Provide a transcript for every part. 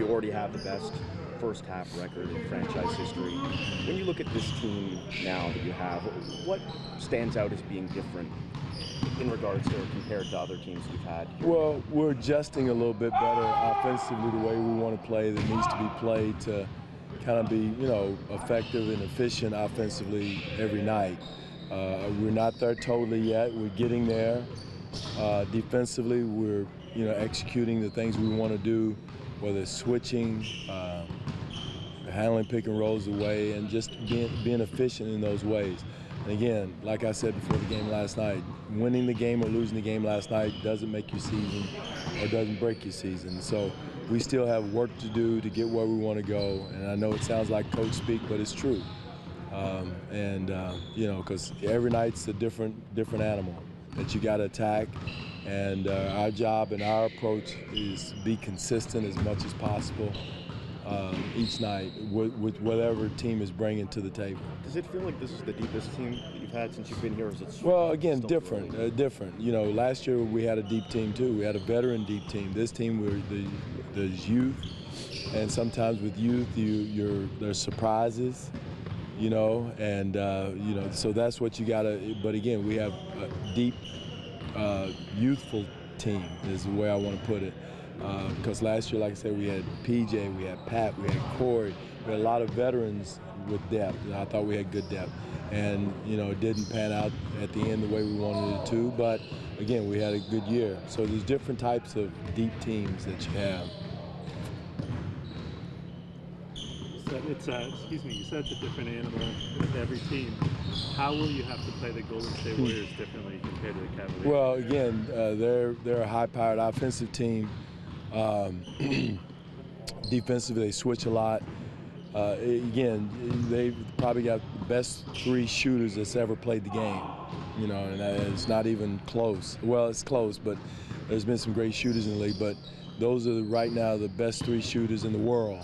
you already have the best first half record in franchise history. When you look at this team now that you have, what stands out as being different in regards to or compared to other teams you've had here? Well, we're adjusting a little bit better offensively the way we want to play that needs to be played to kind of be, effective and efficient offensively every night. We're not there totally yet. We're getting there. Defensively, we're, executing the things we want to do, whether it's switching, handling pick and rolls away, and just being efficient in those ways. And again, like I said before the game last night, winning the game or losing the game last night doesn't make your season or doesn't break your season. So we still have work to do to get where we want to go. And I know it sounds like coach speak, but it's true. Because every night's a different animal that you got to attack. And our job and our approach is to be consistent as much as possible each night with whatever team is bringing to the table. Does it feel like this is the deepest team that you've had since you've been here? Or is it well, again, different. Different. Last year we had a deep team too. We had a veteran deep team. This team, there's youth, and sometimes with youth, there's surprises. So that's what you gotta. But again, we have a deep, youthful team is the way I want to put it. Because last year, like I said, we had PJ, we had Pat, we had Corey, we had a lot of veterans with depth. I thought we had good depth. And, it didn't pan out at the end the way we wanted it to. But, again, we had a good year. So there's different types of deep teams that you have. You said it's a different animal with every team. How will you have to play the Golden State Warriors differently compared to the Cavaliers? Well, again, they're a high-powered offensive team. Defensively, they switch a lot. Again, they've probably got the best 3 shooters that's ever played the game. And it's not even close. Well, it's close, but there's been some great shooters in the league. But those are right now the best 3 shooters in the world.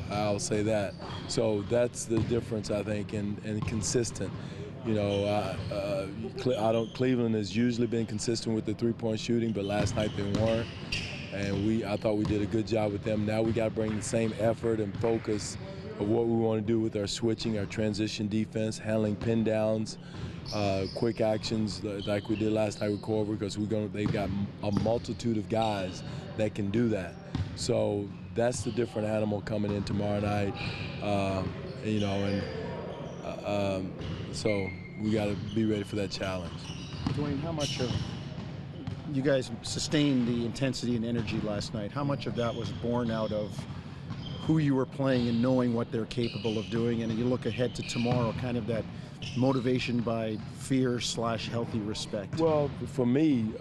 I'll say that. So that's the difference, I think, and consistent. Cleveland has usually been consistent with the 3-point shooting, but last night they weren't. And I thought we did a good job with them. Now we got to bring the same effort and focus of what we want to do with our switching, our transition defense, handling pin downs, quick actions like we did last night with Corver, because they've got a multitude of guys that can do that. So that's the different animal coming in tomorrow night, so we got to be ready for that challenge. Dwane, how much of you guys sustained the intensity and energy last night? How much of that was born out of who you were playing and knowing what they're capable of doing? And you look ahead to tomorrow, kind of that motivation by fear/healthy respect. Well, for me,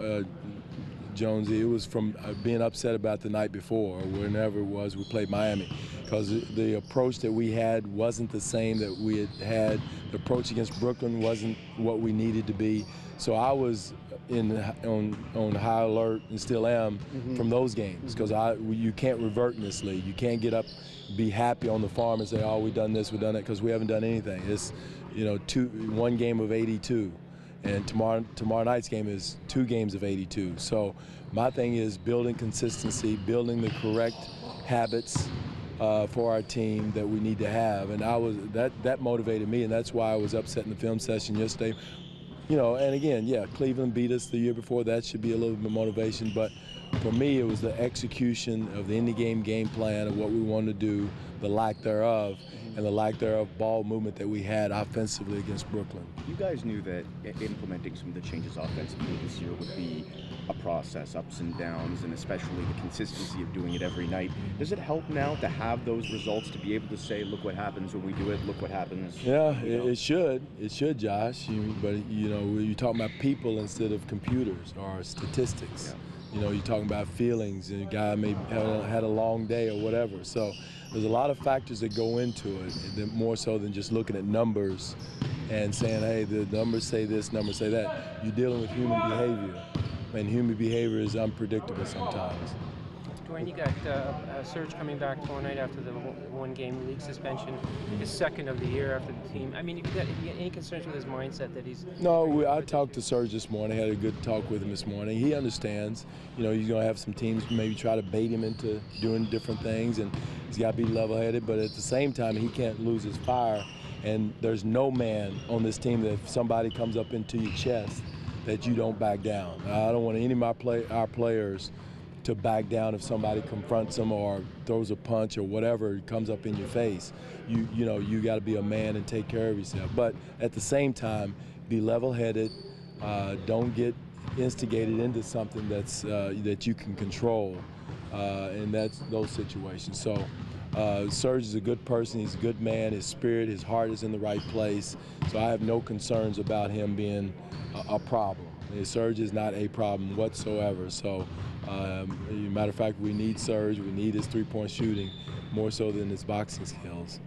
Jonesy, it was from being upset about the night before, or whenever it was we played Miami, because the approach that we had wasn't the same that we had. The approach against Brooklyn wasn't what we needed to be. So I was on high alert, and still am, from those games, because you can't revert in this league. You can't get up, be happy on the farm and say, oh, we done this, we done that, because we haven't done anything. It's 1 game of 82. And tomorrow night's game is 2 games of 82. So my thing is building consistency, building the correct habits for our team that we need to have. And that motivated me, and that's why I was upset in the film session yesterday. And again, yeah, Cleveland beat us the year before. That should be a little bit of motivation. But for me, it was the execution of the in-the-game game plan of what we wanted to do, the lack thereof, and the lack thereof ball movement that we had offensively against Brooklyn. You guys knew that implementing some of the changes offensively this year would be a process, ups and downs, and especially the consistency of doing it every night. Does it help now to have those results, to be able to say, look what happens when we do it, look what happens? Yeah, it should. It should, Josh. But, you're talking about people instead of computers or statistics. Yeah. You're talking about feelings, and a guy may have had a long day or whatever. So there's a lot of factors that go into it, more so than just looking at numbers and saying, hey, the numbers say this, numbers say that. You're dealing with human behavior, and human behavior is unpredictable sometimes. Dwane, you got Serge coming back tomorrow night after the one-game league suspension, his second of the year after the team. I mean, you got any concerns with his mindset that he's? No, I talked to Serge this morning, had a good talk with him this morning. He understands, you know, he's going to have some teams maybe try to bait him into doing different things, and he's got to be level-headed, but at the same time, he can't lose his fire, and there's no man on this team that if somebody comes up into your chest that you don't back down. I don't want any of our players to back down if somebody confronts them or throws a punch or whatever comes up in your face. You know, you got to be a man and take care of yourself. But at the same time, be level-headed. Don't get instigated into something that's that you can control, and that's those situations. So Serge is a good person. He's a good man. His spirit, his heart is in the right place. So I have no concerns about him being a problem. Serge is not a problem whatsoever. So, matter of fact, we need Serge. We need his three-point shooting more so than his boxing skills.